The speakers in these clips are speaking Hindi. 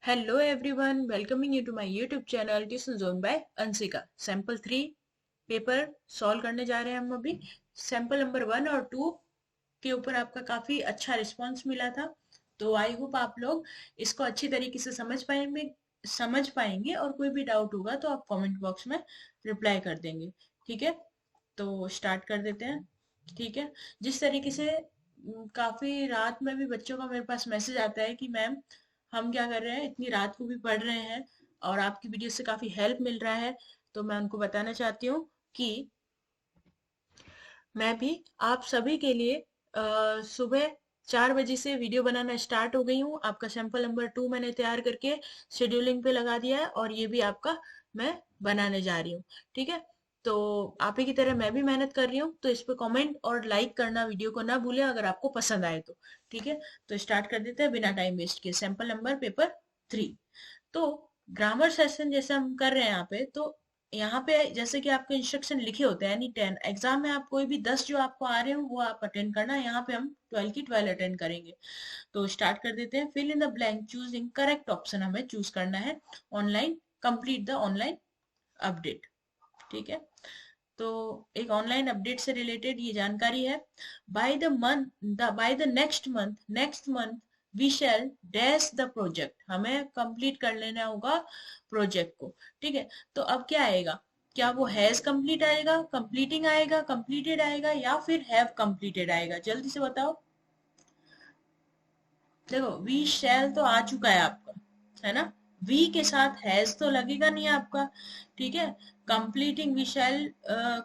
Hello everyone, welcoming you to my YouTube channel Tuition Zone by Anshika. Sample 3 paper solve करने जा रहे हैं हम अभी। सैंपल नंबर 1 और 2 के ऊपर आपका काफी अच्छा रिस्पांस मिला था, तो आई होप आप लोग इसको अच्छी तरीके से समझ पाएंगे और कोई भी डाउट होगा तो आप कमेंट बॉक्स में रिप्लाई कर देंगे। ठीक है, तो स्टार्ट कर देते हैं। ठीक है, जिस तरीके से काफी रात में भी बच्चों का मेरे पास मैसेज आता है कि मैम हम क्या कर रहे हैं, इतनी रात को भी पढ़ रहे हैं और आपकी वीडियो से काफी हेल्प मिल रहा है, तो मैं उनको बताना चाहती हूँ कि मैं भी आप सभी के लिए सुबह 4 बजे से वीडियो बनाना स्टार्ट हो गई हूँ। आपका सैंपल नंबर 2 मैंने तैयार करके शेड्यूलिंग पे लगा दिया है और ये भी आपका मैं बनाने जा रही हूँ। ठीक है, तो आप ही की तरह मैं भी मेहनत कर रही हूँ, तो इस पे कमेंट और लाइक करना वीडियो को ना भूलें अगर आपको पसंद आए तो। ठीक है, तो स्टार्ट कर देते हैं बिना टाइम वेस्ट किए। Sample number paper 3। तो ग्रामर सेशन जैसे हम कर रहे हैं यहाँ पे जैसे कि आपके इंस्ट्रक्शन लिखे होते हैं, यानी 10 एग्जाम में आप कोई भी 10 जो आपको आ रहे हो वो आप अटेंड करना। यहाँ पे हम 12 की 12 अटेंड करेंगे। तो स्टार्ट कर देते हैं। Fill in the blank, choosing correct option हमें चूज करना है। Online, complete the online update. ठीक है, तो एक ऑनलाइन अपडेट से रिलेटेड ये जानकारी है। By the next month we shall dash the project, हमें कंप्लीट कर लेना होगा प्रोजेक्ट को। ठीक है, तो अब क्या आएगा, क्या वो हैज कंप्लीट आएगा, कंप्लीटिंग आएगा, कंप्लीटेड आएगा या फिर हैव कंप्लीटेड आएगा? जल्दी से बताओ। देखो, वी शैल तो आ चुका है आपका, है ना। वी के साथ हैज तो लगेगा नहीं आपका। ठीक है, completing we shall,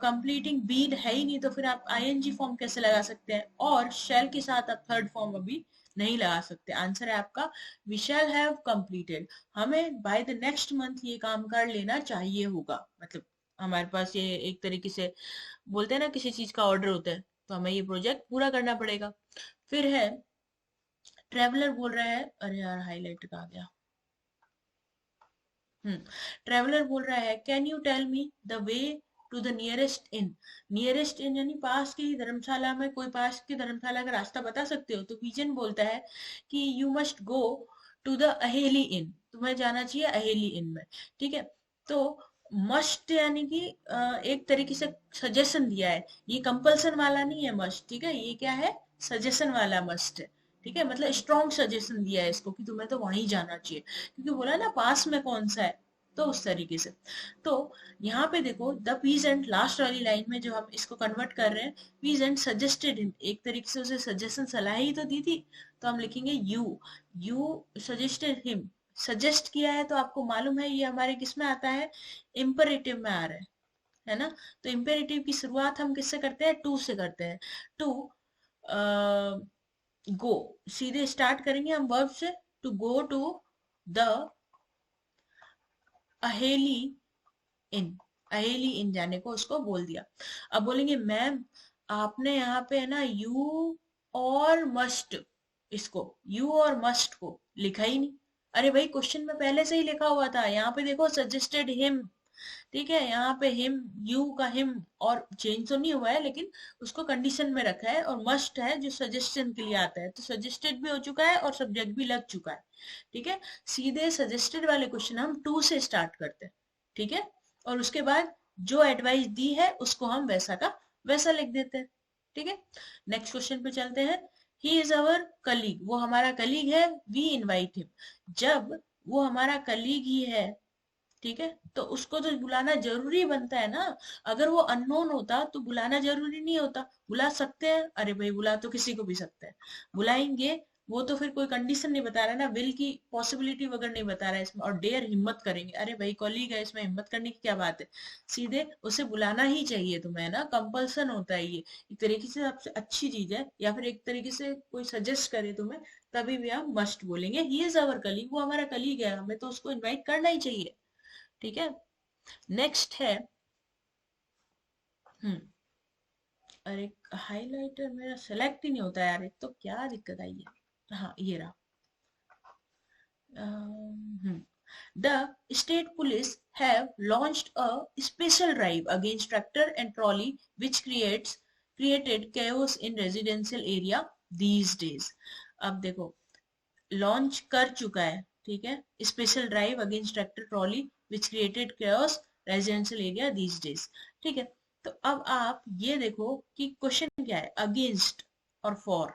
completing be है ही नहीं, तो फिर आप आईएनजी फॉर्म कैसे लगा सकते हैं? और शैल के साथ आप थर्ड फॉर्म अभी नहीं लगा सकते। आंसर है आपका वी शैल हैव कंप्लीटेड। हमें बाय द नेक्स्ट मंथ ये काम कर लेना चाहिए होगा, मतलब हमारे पास ये एक तरीके से बोलते हैं ना, किसी चीज का ऑर्डर होता है, तो हमें ये प्रोजेक्ट पूरा करना पड़ेगा। फिर है, ट्रेवलर बोल रहा है, अरे यार हाईलाइट कहाँ गया। हम्म, ट्रेवलर बोल रहा है can you tell me the way to the nearest inn. Nearest inn यानी पास की धर्मशाला में, कोई पास की धर्मशाला का रास्ता बता सकते हो? तो विजन बोलता है कि you must go to the अहेली इन, तुम्हें जाना चाहिए अहेली इन में। ठीक है, तो मस्ट यानी कि एक तरीके से सजेशन दिया है, ये कंपल्सन वाला नहीं है मस्ट। ठीक है, ये क्या है, सजेशन वाला मस्ट है। ठीक है, मतलब स्ट्रॉन्ग सजेशन दिया है इसको कि तुम्हें तो वहीं जाना चाहिए, क्योंकि बोला ना पास में कौन सा है, तो उस तरीके से। तो यहाँ पे देखो, द पीजेंट लास्ट वाली लाइन में जो हम इसको कन्वर्ट कर रहे हैं, पीजेंट सजेस्टेड हिम, एक तरीके से उसे सजेशन सलाह ही तो दी थी, तो हम लिखेंगे यू सजेस्टेड हिम। सजेस्ट किया है तो आपको मालूम है ये हमारे किस में आता है, इम्परेटिव में आ रहा है ना। तो इम्पेरेटिव की शुरुआत हम किससे करते हैं, टू से करते हैं। टू गो, सीधे स्टार्ट करेंगे हम वर्ब से, टू गो टू द अहेली इन, अहेली इन जाने को उसको बोल दिया। अब बोलेंगे मैम आपने यहाँ पे है ना यू और मस्ट, इसको यू और मस्ट को लिखा ही नहीं। अरे भाई क्वेश्चन में पहले से ही लिखा हुआ था, यहाँ पे देखो सजेस्टेड हिम। ठीक है, यहाँ पे हिम, यू का हिम और चेंज तो नहीं हुआ है, लेकिन उसको कंडीशन में रखा है, और मस्ट है जो सजेशन के लिए आता है, तो सजेस्टेड भी हो चुका है और सब्जेक्ट भी लग चुका है। ठीक है, सीधे सजेस्टेड वाले क्वेश्चन हम टू से स्टार्ट करते हैं। ठीक है, और उसके बाद जो एडवाइस दी है उसको हम वैसा का वैसा लिख देते हैं। ठीक है, नेक्स्ट क्वेश्चन पे चलते हैं। ही इज अवर कलीग, वो हमारा कलीग है, वी इनवाइट हिम। जब वो हमारा कलीग ही है, ठीक है, तो उसको तो बुलाना जरूरी बनता है ना। अगर वो अननोन होता तो बुलाना जरूरी नहीं होता। बुला सकते हैं, अरे भाई बुला तो किसी को भी सकते हैं, बुलाएंगे। वो तो फिर कोई कंडीशन नहीं बता रहा है ना, विल की पॉसिबिलिटी वगैरह नहीं बता रहा है इसमें। और डेयर, हिम्मत करेंगे, अरे भाई कॉलीग है, इसमें हिम्मत करने की क्या बात है, सीधे उसे बुलाना ही चाहिए तुम्हें ना, कंपल्सन होता है ये। एक तरीके से सबसे अच्छी चीज है, या फिर एक तरीके से कोई सजेस्ट करे तुम्हें, तभी भी हम मस्ट बोलेंगे। ही इज अवर कलीग, वो हमारा कलीग है, हमें तो उसको इन्वाइट करना ही चाहिए। ठीक है, नेक्स्ट है, हम्म, अरे हाइलाइटर मेरा सेलेक्ट ही नहीं होता यार, एक तो क्या दिक्कत आई है। हाँ ये रहा। The state police have launched a special drive against tractor and trolley which created chaos in residential area these days. अब देखो, लॉन्च कर चुका है, ठीक है, special drive against tractor trolley which created chaos residential area these days. ठीक है, तो अब आप ये देखो कि क्वेश्चन क्या है, अगेंस्ट और फॉर।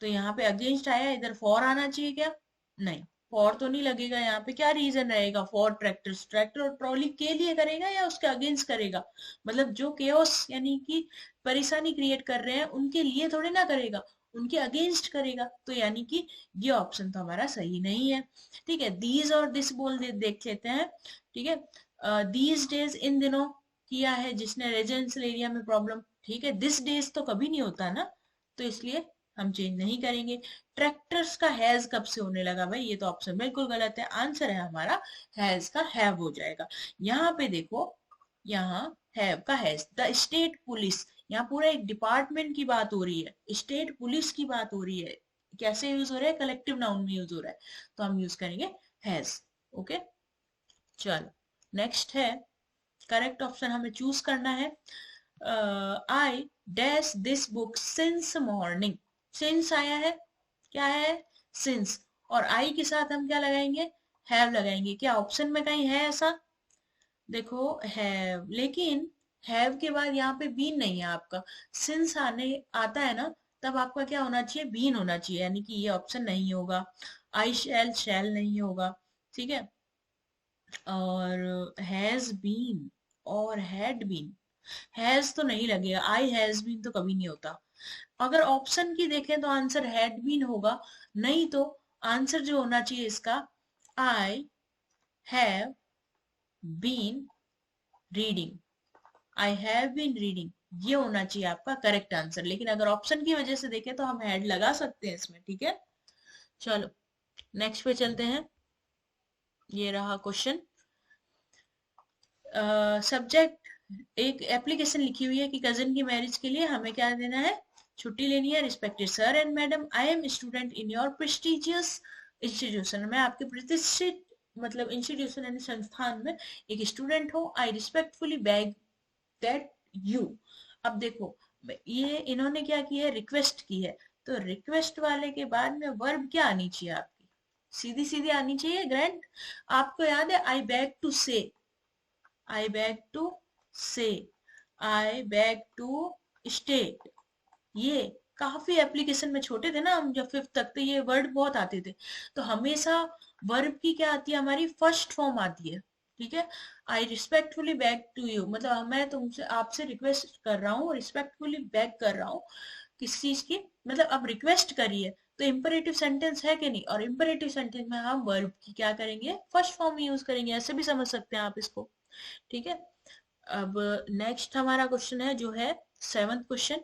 तो यहाँ पे अगेंस्ट आया, इधर फॉर आना चाहिए क्या? नहीं, फॉर तो नहीं लगेगा। यहाँ पे क्या रीजन रहेगा? फॉर ट्रैक्टर्स, ट्रैक्टर और ट्रॉली के लिए करेगा या उसके अगेंस्ट करेगा? मतलब जो केओस यानी कि परेशानी क्रिएट कर रहे हैं उनके लिए थोड़ी ना करेगा, उनके अगेंस्ट करेगा। तो यानी कि ये ऑप्शन तो हमारा सही नहीं है। ठीक है, दीज और दिस देख लेते हैं। ठीक है, दीज डेज इन दिनों किया है जिसने रेजिडेंशियल एरिया में प्रॉब्लम। ठीक है, दिस डेज तो कभी नहीं होता ना, तो इसलिए हम चेंज नहीं करेंगे। ट्रैक्टर्स का हैज कब से होने लगा? भाई ये तो ऑप्शन बिल्कुल गलत है, आंसर है हमारा हैज का हैव हो जाएगा। यहाँ पे देखो, यहाँ हैव का हैज। द स्टेट पुलिस, यहाँ पूरा एक डिपार्टमेंट की बात हो रही है, स्टेट पुलिस की बात हो रही है। कैसे यूज हो रहा है? कलेक्टिव नाउन में यूज हो रहा है, तो हम यूज करेंगे हैज। ओके, चलो नेक्स्ट है, करेक्ट ऑप्शन हमें चूज करना है। I dash this book since morning. Since आया है, क्या है? सिंस। और आई के साथ हम क्या लगाएंगे? हैव लगाएंगे। क्या ऑप्शन में कहीं है ऐसा? देखो हैव, लेकिन हैव के बाद यहाँ पे बीन नहीं है आपका। सिंस आने आता है ना, तब आपका क्या होना चाहिए? बीन होना चाहिए, यानी कि ये ऑप्शन नहीं होगा। आई शैल, शैल नहीं होगा। ठीक है, और हैज बीन और हैड बीन, हैज तो नहीं लगेगा, आई हैज बीन तो कभी नहीं होता। अगर ऑप्शन की देखें तो आंसर हैड बीन होगा, नहीं तो आंसर जो होना चाहिए इसका, I have been reading. I have been reading, ये होना चाहिए आपका करेक्ट आंसर। लेकिन अगर ऑप्शन की वजह से देखें तो हम हैड लगा सकते हैं इसमें। ठीक है, चलो नेक्स्ट पे चलते हैं। ये रहा क्वेश्चन। सब्जेक्ट एक एप्लीकेशन लिखी हुई है कि कजिन की मैरिज के लिए हमें क्या देना है? छुट्टी लेनी है। Respected sir and madam, I am student in your prestigious institution. मैं आपके प्रतिष्ठित मतलब इंस्टीट्यूशन यानी संस्थान में एक स्टूडेंट हूँ। I respectfully beg that you. अब देखो, ये इन्होंने क्या किया है? रिक्वेस्ट की है। तो रिक्वेस्ट वाले के बाद में वर्ब क्या आनी चाहिए आपकी? सीधी सीधी आनी चाहिए, ग्रैंड। आपको याद है आई बैग टू से, I beg to say, I beg to state। ये काफी एप्लीकेशन में छोटे थे ना हम जब फिफ्थ तक, तो ये वर्ड बहुत आते थे। तो हमेशा वर्ब की क्या आती है? हमारी फर्स्ट फॉर्म आती है। ठीक है, I respectfully beg to you, मतलब मैं तुमसे आपसे रिक्वेस्ट कर रहा हूँ, रिस्पेक्टफुली बैग कर रहा हूँ किस चीज की? मतलब अब रिक्वेस्ट करी है, तो इंपरेटिव सेंटेंस है कि नहीं? और इंपरेटिव सेंटेंस में हम वर्ब की क्या करेंगे? फर्स्ट फॉर्म यूज करेंगे। ऐसे भी समझ सकते हैं आप इसको। ठीक है, अब नेक्स्ट हमारा क्वेश्चन है जो है सेवंथ क्वेश्चन।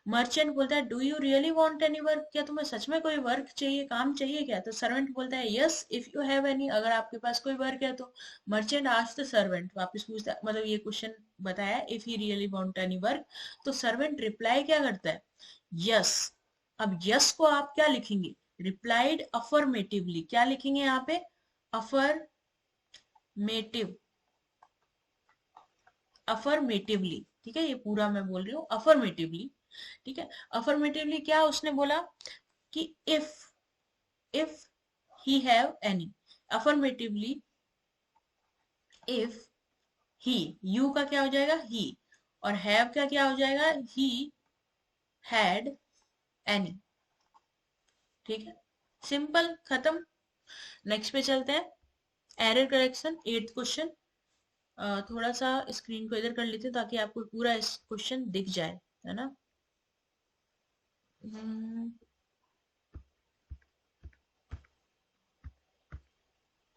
मर्चेंट बोलता है do you really want any work? क्या तुम्हें सच में कोई वर्क चाहिए, काम चाहिए क्या? तो सर्वेंट बोलता है yes if you have any, अगर आपके पास कोई वर्क है तो। मर्चेंट आस्क्ड द सर्वेंट, वापस पूछता है, मतलब ये क्वेश्चन बताया if he really want any work, तो सर्वेंट रिप्लाई क्या करता है? यस। अब यस को आप क्या लिखेंगे? रिप्लाइड अफर्मेटिवली। क्या लिखेंगे यहाँ पे? अफर्मेटिव, अफर्मेटिवली। ठीक है, ये पूरा मैं बोल रही हूँ अफर्मेटिवली। ठीक है, अफर्मेटिवली क्या उसने बोला कि if he have any, affirmatively if he, you का क्या हो जाएगा? ही, और हैव का क्या हो जाएगा? He had any. ठीक है, सिंपल, खत्म। नेक्स्ट पे चलते हैं, एरर करेक्शन, एट्थ क्वेश्चन। थोड़ा सा स्क्रीन को इधर कर लेते हैं ताकि आपको पूरा इस क्वेश्चन दिख जाए, है ना? हम्म,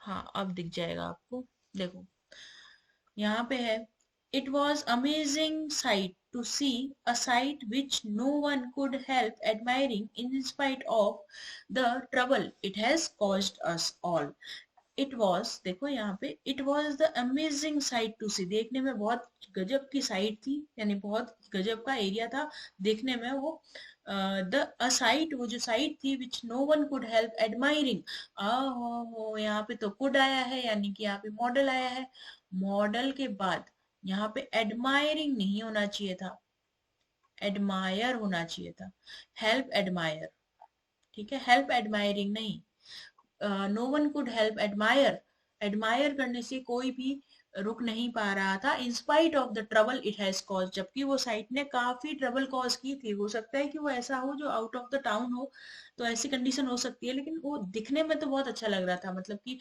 हाँ अब दिख जाएगा आपको। देखो यहाँ पे है, it was amazing sight to see, a sight which no one could help admiring in spite of the trouble it has caused us all. It was, देखो यहाँ पे, it was the amazing sight to see, देखने में बहुत गजब की साइट थी, यानी बहुत गजब का एरिया था देखने में वो। द अ साइट, वो जो साइट थी, which no one could help admiring. यहाँ पे तो कुड आया है, यानी कि यहाँ पे मॉडल आया है। मॉडल के बाद यहाँ पे एडमायरिंग नहीं होना चाहिए था, एडमायर होना चाहिए था। हेल्प एडमायर, ठीक है, हेल्प एडमायरिंग नहीं। No one could help admire, admire करने से कोई भी रुक नहीं पा रहा था, in spite of the trouble it has cause, जबकि वो साइट ने काफी ट्रबल कॉज की थी। हो सकता है कि वो ऐसा हो जो आउट ऑफ द टाउन हो, तो ऐसी कंडीशन हो सकती है, लेकिन वो दिखने में तो बहुत अच्छा लग रहा था, मतलब कि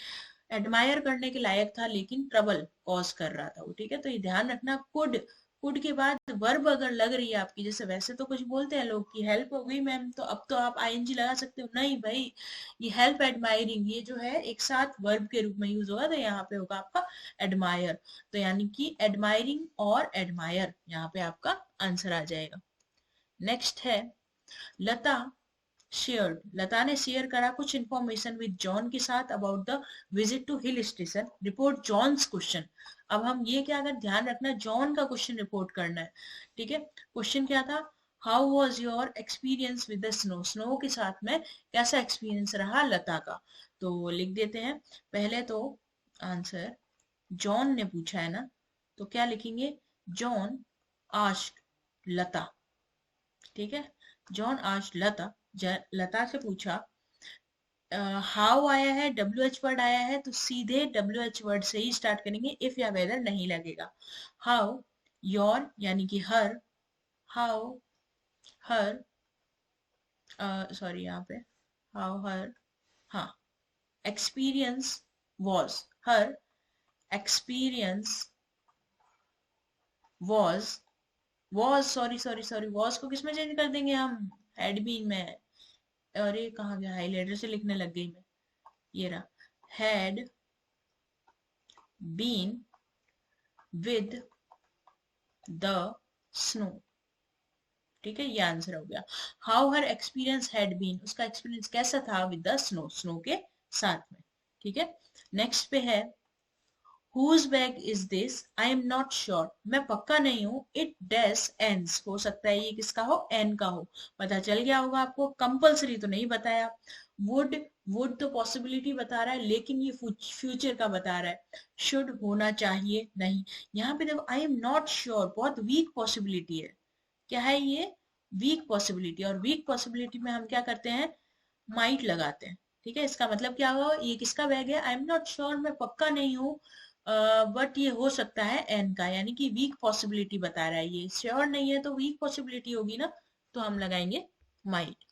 एडमायर करने के लायक था, लेकिन ट्रबल कॉज कर रहा था वो, ठीक है। तो ये ध्यान रखना, कुड के बाद वर्ब अगर लग रही है आपकी, जैसे वैसे तो कुछ बोलते हैं लोग कि हेल्प हो गई मैम, तो अब तो आप आईएनजी लगा सकते हो, नहीं भाई, ये हेल्प एडमायरिंग ये जो है एक साथ वर्ब के रूप में यूज होगा, तो यहाँ पे होगा आपका एडमायर, तो यानी कि एडमायरिंग और एडमायर यहाँ पे आपका आंसर आ जाएगा। नेक्स्ट है लता शेयर्ड, लता ने शेयर करा कुछ इंफॉर्मेशन विद जॉन के साथ about the visit to hill station, report John's question. अब हम ये क्या, अगर ध्यान रखना, जॉन का क्वेश्चन रिपोर्ट करना है, ठीक है। क्वेश्चन क्या था, how was your experience with the snow, snow के साथ में कैसा एक्सपीरियंस रहा लता का। तो लिख देते हैं पहले तो आंसर, जॉन ने पूछा है ना, तो क्या लिखेंगे, जॉन आस्क्ड लता, ठीक है। जॉन आस्क्ड लता, लता से पूछा, हाउ आया है, डब्ल्यू एच वर्ड आया है, तो सीधे डब्ल्यू एच वर्ड से ही स्टार्ट करेंगे, इफ या वेदर नहीं लगेगा। हाउ योर यानी कि हर, हाउ हर, सॉरी यहाँ पे हाउ हर, हाँ, experience was, her experience was, sorry sorry sorry, was को किस में चेंज कर देंगे हम, हैड बीन में, अरे कहाँ गया, हाईलाइटर से लिखने लग गई मैं, ये रहा, had been with the snow, ठीक है, ये आंसर हो गया। How her experience had been, उसका एक्सपीरियंस कैसा था विद द स्नो, स्नो के साथ में, ठीक है। नेक्स्ट पे है Whose bag is this? I am not sure. मैं पक्का नहीं हूँ। It dash ends, हो सकता है ये किसका हो, एन का हो। पता चल गया होगा आपको, कंपल्सरी तो नहीं बताया। वुड, वुड तो पॉसिबिलिटी बता रहा है, लेकिन ये फ्यूचर का बता रहा है। शुड होना चाहिए, नहीं। यहाँ पे देखो आई एम नॉट श्योर, बहुत वीक पॉसिबिलिटी है। क्या है ये, वीक पॉसिबिलिटी, और वीक पॉसिबिलिटी में हम क्या करते हैं, माइट लगाते हैं, ठीक है। इसका मतलब क्या हुआ, ये किसका बैग है, आई एम नॉट श्योर, मैं पक्का नहीं हूँ, बट ये हो सकता है एन का, यानी कि वीक पॉसिबिलिटी बता रहा है, ये श्योर नहीं है तो वीक पॉसिबिलिटी होगी ना, तो हम लगाएंगे माइट।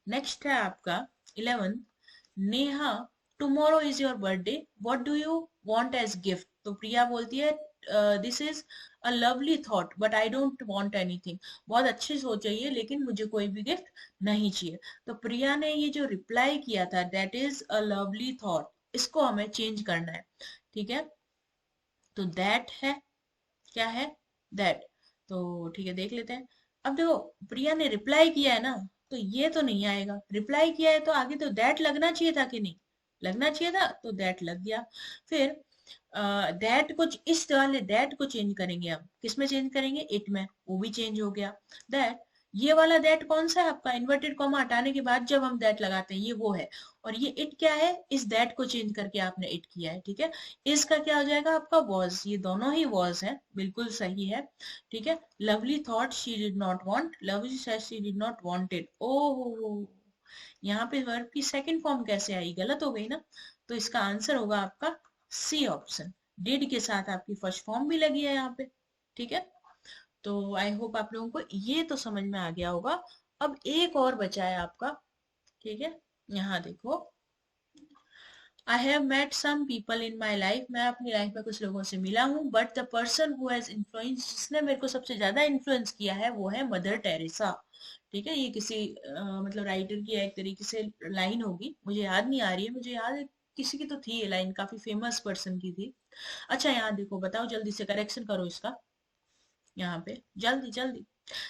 नेक्स्ट है आपका 11th, Neha tomorrow is your birthday, what do you want as gift, तो प्रिया बोलती है this is a lovely thought but I don't want anything, बहुत अच्छी सोच है ये, लेकिन मुझे कोई भी गिफ्ट नहीं चाहिए। तो प्रिया ने ये जो रिप्लाई किया था, that is a lovely thought, इसको हमें चेंज करना है, ठीक है। तो दैट है, क्या है, दैट, तो ठीक है देख लेते हैं। अब देखो प्रिया ने रिप्लाई किया है ना, तो ये तो नहीं आएगा, रिप्लाई किया है तो आगे तो दैट लगना चाहिए था कि नहीं, लगना चाहिए था, तो दैट लग गया। फिर दैट को, इस वाले दैट को चेंज करेंगे, अब किस में चेंज करेंगे, इट में, वो भी चेंज हो गया। दैट, ये वाला दैट कौन सा है आपका, इन्वर्टेड कॉमा हटाने के बाद जब हम दैट लगाते हैं, ये वो है। और ये इट क्या है, इस दैट को चेंज करके आपने इट किया है, ठीक है। इसका क्या हो जाएगा आपका, वॉज, ये दोनों ही वॉज है, बिल्कुल सही है, ठीक है। Lovely thought she did not want, lovely said she did not wanted, oh, यहाँ पे वर्ब की सेकंड फॉर्म कैसे आई, गलत हो गई ना, तो इसका आंसर होगा आपका सी ऑप्शन, डिड के साथ आपकी फर्स्ट फॉर्म भी लगी है यहाँ पे, ठीक है। तो आई होप आप लोगों को ये तो समझ में आ गया होगा। अब एक और बचा है आपका, ठीक है, यहाँ देखो, I have met some people in my life, मैं अपनी लाइफ में कुछ लोगों से मिला हूँ, but the person who has influence, जिसने मेरे को सबसे ज्यादा इन्फ्लुएंस किया है, वो है मदर टेरेसा, ठीक है। ये किसी मतलब राइटर की एक तरीके से लाइन होगी, मुझे याद नहीं आ रही है, मुझे याद है किसी की तो थी ये लाइन, काफी फेमस पर्सन की थी। अच्छा यहाँ देखो, बताओ जल्दी से करेक्शन करो इसका, यहाँ पे जल्दी जल्दी।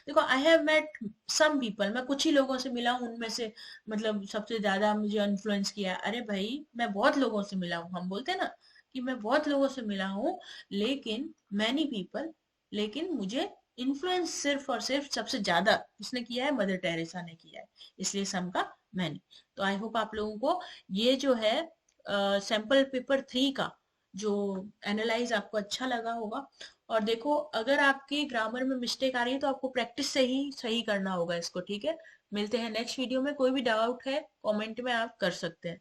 देखो I have met some people, मैं कुछ ही लोगों से मिला हूँ, उनमें से मतलब सबसे ज्यादा मुझे इन्फ्लुएंस किया है, अरे भाई मैं बहुत लोगों से मिला हूँ, हम बोलते हैं ना कि मैं बहुत लोगों से मिला हूँ, लेकिन मैनी पीपल, लेकिन मुझे इन्फ्लुएंस सिर्फ और सिर्फ सबसे ज्यादा किसने किया है, मदर टेरेसा ने किया है, इसलिए सम का मैनी। तो आई होप आप लोगों को ये जो है सैंपल पेपर 3 का जो एनालाइज आपको अच्छा लगा होगा। और देखो अगर आपके ग्रामर में मिस्टेक आ रही है तो आपको प्रैक्टिस से ही सही करना होगा इसको, ठीक है। मिलते हैं नेक्स्ट वीडियो में, कोई भी डाउट है कमेंट में आप कर सकते हैं।